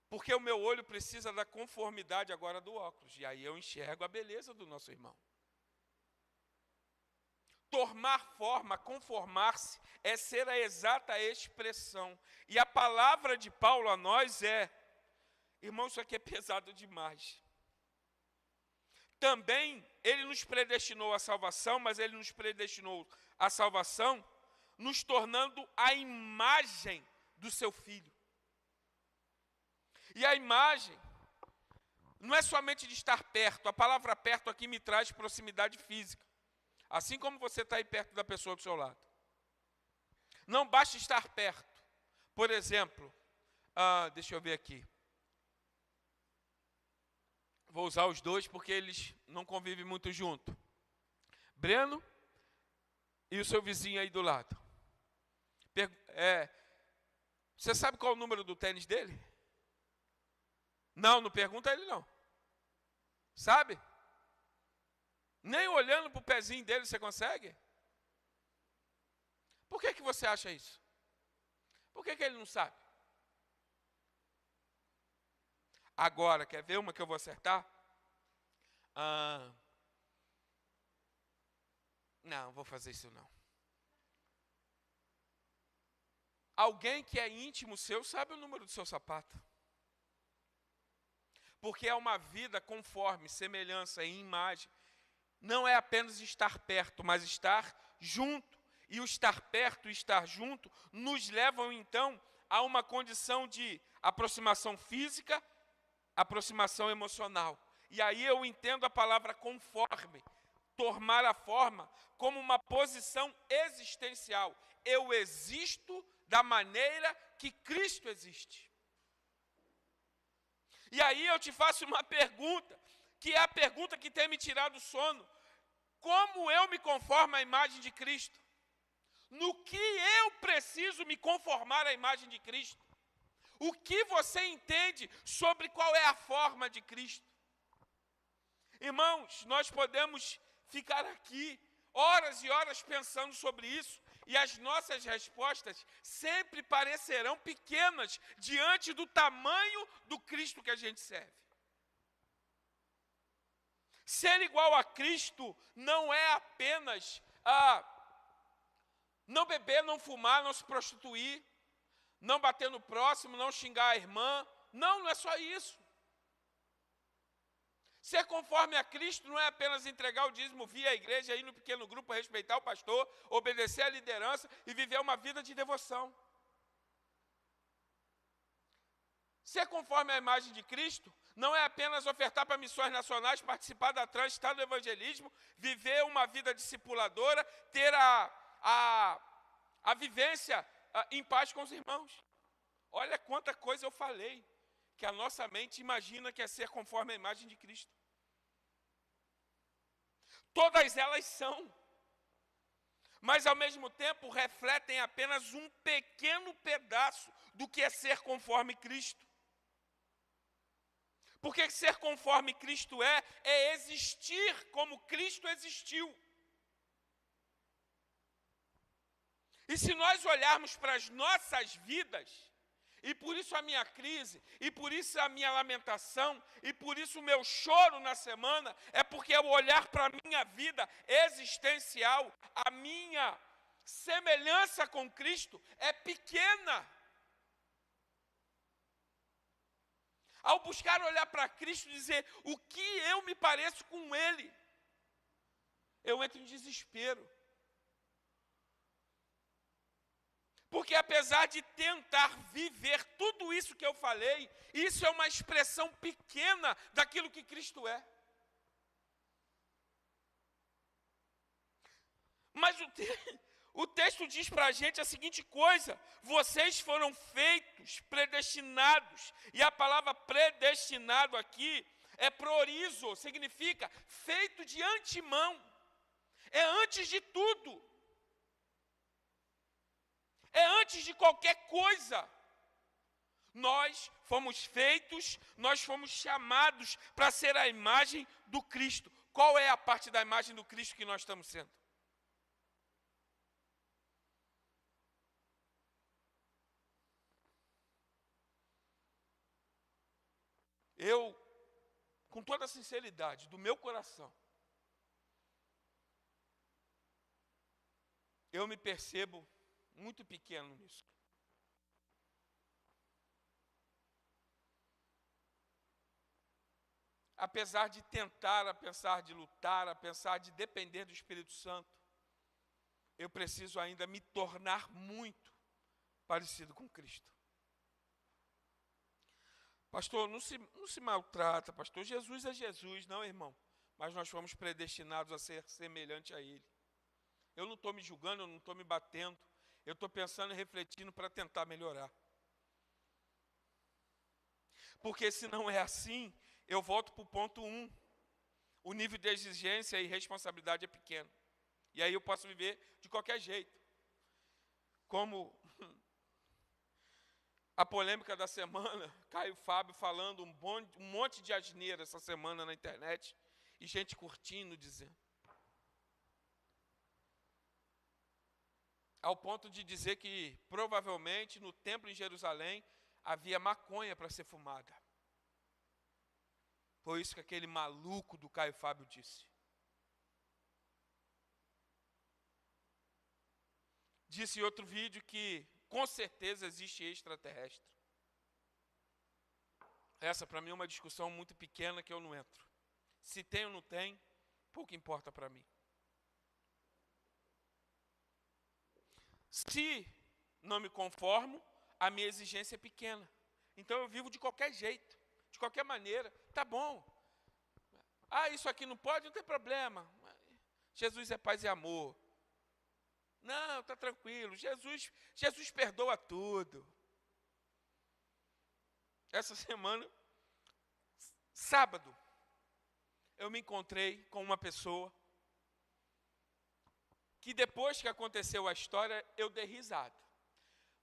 Porque o meu olho precisa da conformidade agora do óculos, e aí eu enxergo a beleza do nosso irmão. Tomar forma, conformar-se, é ser a exata expressão. E a palavra de Paulo a nós é, irmão, isso aqui é pesado demais. Também ele nos predestinou à salvação, mas ele nos predestinou à salvação, nos tornando a imagem do seu Filho. E a imagem não é somente de estar perto, a palavra perto aqui me traz proximidade física. Assim como você está aí perto da pessoa do seu lado. Não basta estar perto. Por exemplo, deixa eu ver aqui. Vou usar os dois porque eles não convivem muito junto. Breno e o seu vizinho aí do lado. Você sabe qual é o número do tênis dele? Não pergunta a ele não. Sabe? Nem olhando para o pezinho dele você consegue? Por que você acha isso? Por que ele não sabe? Agora, quer ver uma que eu vou acertar? Não, vou fazer isso não. Alguém que é íntimo seu sabe o número do seu sapato. Porque é uma vida conforme, semelhança e imagem. Não é apenas estar perto, mas estar junto. E o estar perto e estar junto nos levam, então, a uma condição de aproximação física, aproximação emocional. E aí eu entendo a palavra conforme, tomar a forma como uma posição existencial. Eu existo da maneira que Cristo existe. E aí eu te faço uma pergunta, que é a pergunta que tem me tirado o sono. Como eu me conformo à imagem de Cristo? No que eu preciso me conformar à imagem de Cristo? O que você entende sobre qual é a forma de Cristo? Irmãos, nós podemos ficar aqui horas e horas pensando sobre isso, e as nossas respostas sempre parecerão pequenas diante do tamanho do Cristo que a gente serve. Ser igual a Cristo não é apenas não beber, não fumar, não se prostituir, não bater no próximo, não xingar a irmã. Não é só isso. Ser conforme a Cristo não é apenas entregar o dízimo, vir à igreja, ir no pequeno grupo, respeitar o pastor, obedecer à liderança e viver uma vida de devoção. Ser conforme a imagem de Cristo não é apenas ofertar para missões nacionais, participar da trans, estar no evangelismo, viver uma vida discipuladora, ter a vivência em paz com os irmãos. Olha quanta coisa eu falei, que a nossa mente imagina que é ser conforme a imagem de Cristo. Todas elas são, mas ao mesmo tempo refletem apenas um pequeno pedaço do que é ser conforme Cristo. Porque ser conforme Cristo é existir como Cristo existiu. E se nós olharmos para as nossas vidas, e por isso a minha crise, e por isso a minha lamentação, e por isso o meu choro na semana, é porque ao olhar para a minha vida existencial, a minha semelhança com Cristo é pequena. Ao buscar olhar para Cristo e dizer o que eu me pareço com Ele, eu entro em desespero. Porque apesar de tentar viver tudo isso que eu falei, isso é uma expressão pequena daquilo que Cristo é. Mas o texto diz para a gente a seguinte coisa: vocês foram feitos, predestinados, e a palavra predestinado aqui é proorizo, significa feito de antemão, é antes de tudo. É antes de qualquer coisa. Nós fomos feitos, nós fomos chamados para ser a imagem do Cristo. Qual é a parte da imagem do Cristo que nós estamos sendo? Eu, com toda a sinceridade do meu coração, eu me percebo muito pequeno nisso. Apesar de tentar, apesar de lutar, apesar de depender do Espírito Santo, eu preciso ainda me tornar muito parecido com Cristo. Pastor, não se maltrata, pastor. Jesus é Jesus, não, irmão. Mas nós fomos predestinados a ser semelhante a Ele. Eu não estou me julgando, eu não estou me batendo. Eu estou pensando e refletindo para tentar melhorar. Porque se não é assim, eu volto para o ponto 1. O nível de exigência e responsabilidade é pequeno. E aí eu posso viver de qualquer jeito. Como a polêmica da semana, Caio Fábio falando um monte de asneira essa semana na internet, e gente curtindo, dizendo. Ao ponto de dizer que, provavelmente, no templo em Jerusalém, havia maconha para ser fumada. Foi isso que aquele maluco do Caio Fábio disse. Disse em outro vídeo que, com certeza, existe extraterrestre. Essa, para mim, é uma discussão muito pequena que eu não entro. Se tem ou não tem, pouco importa para mim. Se não me conformo, a minha exigência é pequena. Então eu vivo de qualquer jeito, de qualquer maneira. Tá bom. Isso aqui não pode, não tem problema. Jesus é paz e amor. Não, está tranquilo. Jesus perdoa tudo. Essa semana, sábado, eu me encontrei com uma pessoa que depois que aconteceu a história, eu dei risada.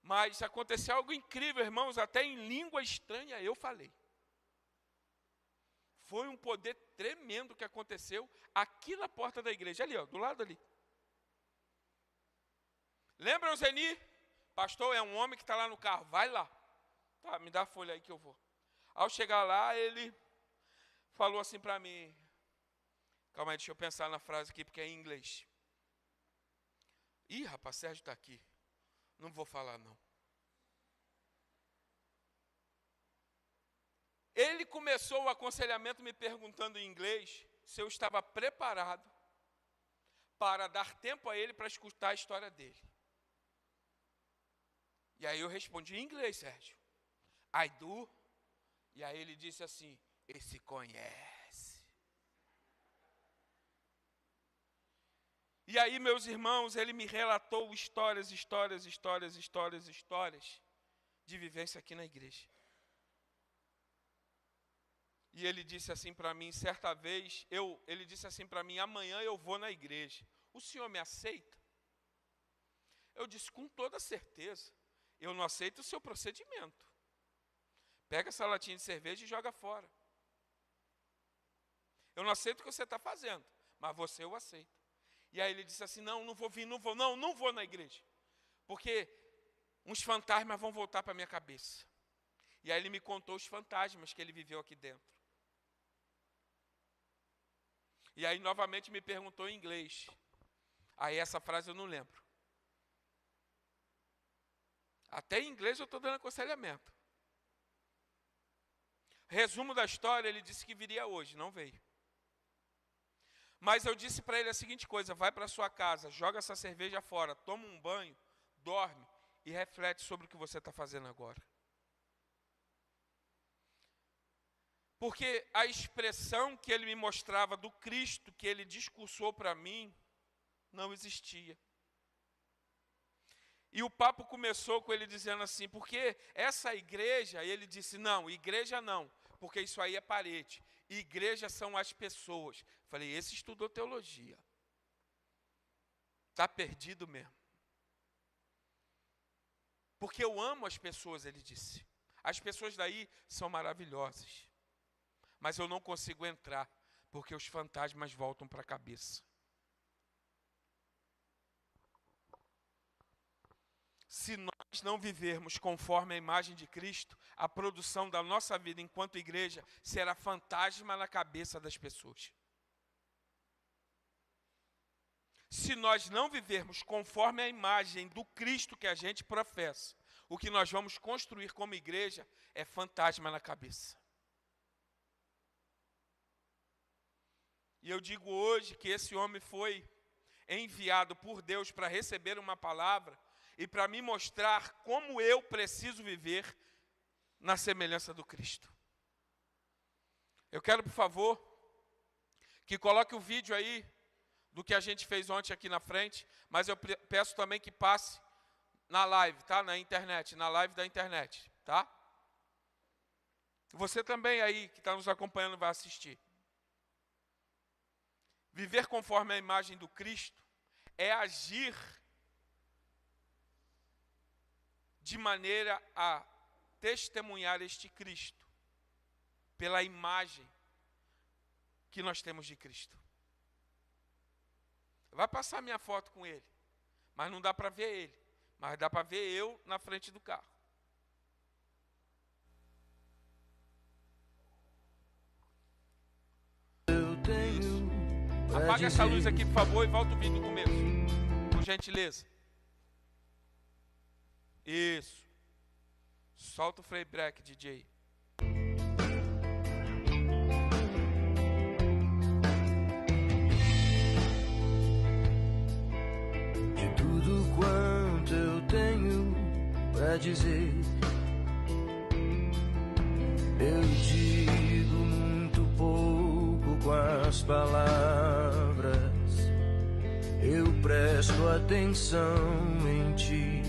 Mas aconteceu algo incrível, irmãos, até em língua estranha eu falei. Foi um poder tremendo que aconteceu aqui na porta da igreja. Ali, ó, do lado ali. Lembra o Zeni? Pastor, é um homem que está lá no carro. Vai lá. Tá, me dá a folha aí que eu vou. Ao chegar lá, ele falou assim para mim. Calma aí, deixa eu pensar na frase aqui, porque é em inglês. Ih, rapaz, Sérgio está aqui. Não vou falar, não. Ele começou o aconselhamento me perguntando em inglês se eu estava preparado para dar tempo a ele para escutar a história dele. E aí eu respondi em inglês, Sérgio. I do. E aí ele disse assim, ele se conhece. E aí, meus irmãos, ele me relatou histórias de vivência aqui na igreja. E ele disse assim para mim, certa vez, ele disse assim para mim, amanhã eu vou na igreja. O senhor me aceita? Eu disse, com toda certeza. Eu não aceito o seu procedimento. Pega essa latinha de cerveja e joga fora. Eu não aceito o que você está fazendo, mas você eu aceito. E aí ele disse assim, não vou vir, não vou na igreja. Porque uns fantasmas vão voltar para a minha cabeça. E aí ele me contou os fantasmas que ele viveu aqui dentro. E aí novamente me perguntou em inglês. Aí essa frase eu não lembro. Até em inglês eu estou dando aconselhamento. Resumo da história, ele disse que viria hoje, não veio. Mas eu disse para ele a seguinte coisa, vai para sua casa, joga essa cerveja fora, toma um banho, dorme e reflete sobre o que você está fazendo agora. Porque a expressão que ele me mostrava do Cristo, que ele discursou para mim, não existia. E o papo começou com ele dizendo assim, porque essa igreja, ele disse, não, igreja não, porque isso aí é parede. Igreja são as pessoas. Falei, esse estudou teologia. Está perdido mesmo. Porque eu amo as pessoas, ele disse. As pessoas daí são maravilhosas. Mas eu não consigo entrar, porque os fantasmas voltam para a cabeça. Se nós não vivermos conforme a imagem de Cristo, a produção da nossa vida enquanto igreja será fantasma na cabeça das pessoas. Se nós não vivermos conforme a imagem do Cristo que a gente professa, o que nós vamos construir como igreja é fantasma na cabeça. E eu digo hoje que esse homem foi enviado por Deus para receber uma palavra e para me mostrar como eu preciso viver na semelhança do Cristo. Eu quero, por favor, que coloque o vídeo aí do que a gente fez ontem aqui na frente, mas eu peço também que passe na live, tá? Na internet, na live da internet, tá? Você também aí que está nos acompanhando vai assistir. Viver conforme a imagem do Cristo é agir de maneira a testemunhar este Cristo, pela imagem que nós temos de Cristo. Vai passar minha foto com ele, mas não dá para ver ele, mas dá para ver eu na frente do carro. Apaga essa luz aqui, por favor, e volta o vídeo do começo, por gentileza. Isso. Solta o free break, DJ. De tudo quanto eu tenho pra dizer, eu digo muito pouco com as palavras. Eu presto atenção em ti.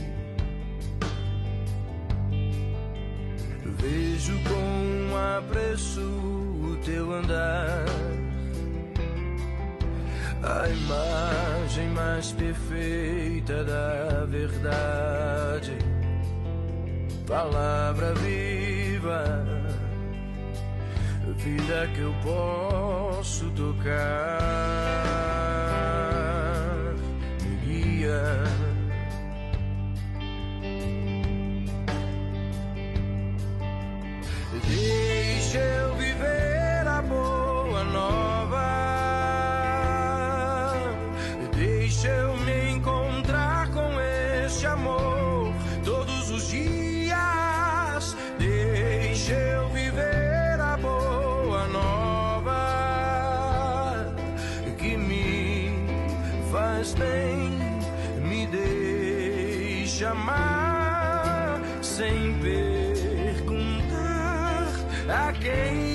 Vejo com apreço o teu andar, a imagem mais perfeita da verdade, palavra viva, vida que eu posso tocar, me guia. Deixa eu viver a boa nova, deixa eu me encontrar com este amor todos os dias, deixa eu viver a boa nova que me faz bem, me deixa amar sem perguntar a quem.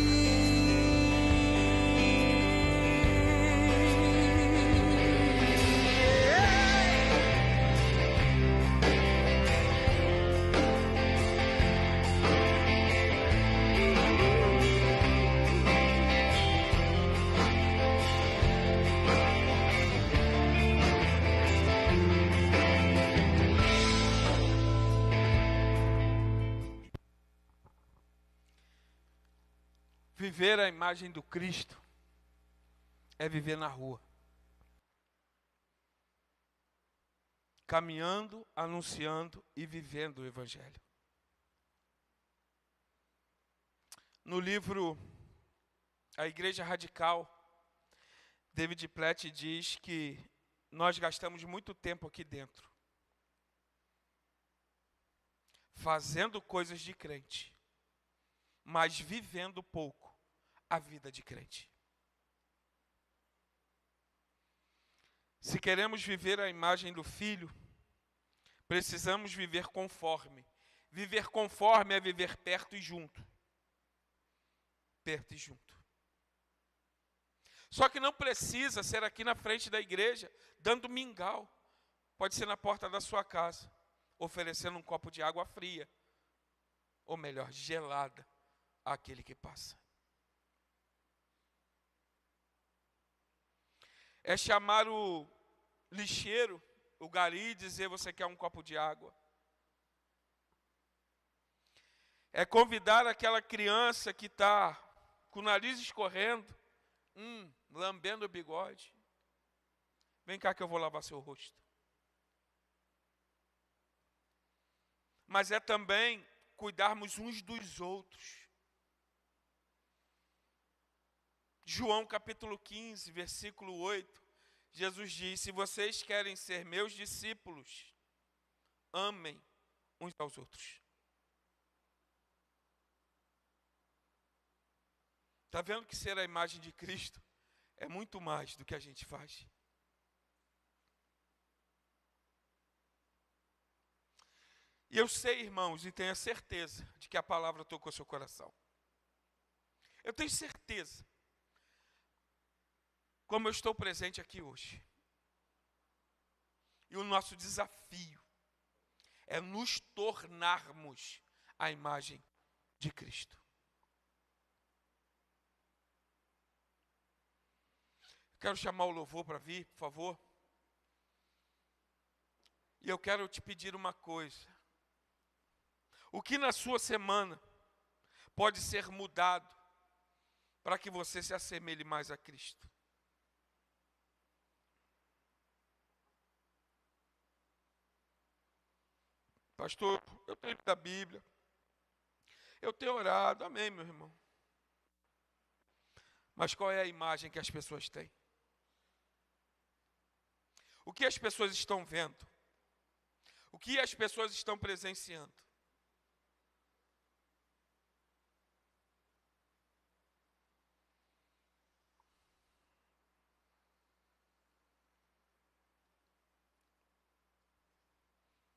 Viver a imagem do Cristo é viver na rua, caminhando, anunciando e vivendo o Evangelho. No livro A Igreja Radical, David Platt diz que nós gastamos muito tempo aqui dentro, fazendo coisas de crente, mas vivendo pouco a vida de crente. Se queremos viver a imagem do Filho, precisamos viver conforme. Viver conforme é viver perto e junto. Perto e junto. Só que não precisa ser aqui na frente da igreja, dando mingau. Pode ser na porta da sua casa, oferecendo um copo de água fria, ou melhor, gelada, àquele que passa. É chamar o lixeiro, o gari, e dizer: você quer um copo de água? É convidar aquela criança que está com o nariz escorrendo, lambendo o bigode. Vem cá que eu vou lavar seu rosto. Mas é também cuidarmos uns dos outros. João capítulo 15, versículo 8, Jesus diz: se vocês querem ser meus discípulos, amem uns aos outros. Está vendo que ser a imagem de Cristo é muito mais do que a gente faz? E eu sei, irmãos, e tenho a certeza de que a palavra tocou seu coração. Eu tenho certeza, como eu estou presente aqui hoje. E o nosso desafio é nos tornarmos a imagem de Cristo. Quero chamar o louvor para vir, por favor. E eu quero te pedir uma coisa. O que na sua semana pode ser mudado para que você se assemelhe mais a Cristo? Pastor, eu tenho lido a Bíblia, eu tenho orado, amém, meu irmão. Mas qual é a imagem que as pessoas têm? O que as pessoas estão vendo? O que as pessoas estão presenciando?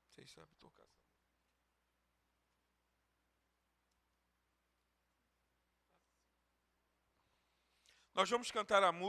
Vocês sabem tocar. Nós vamos cantar a música.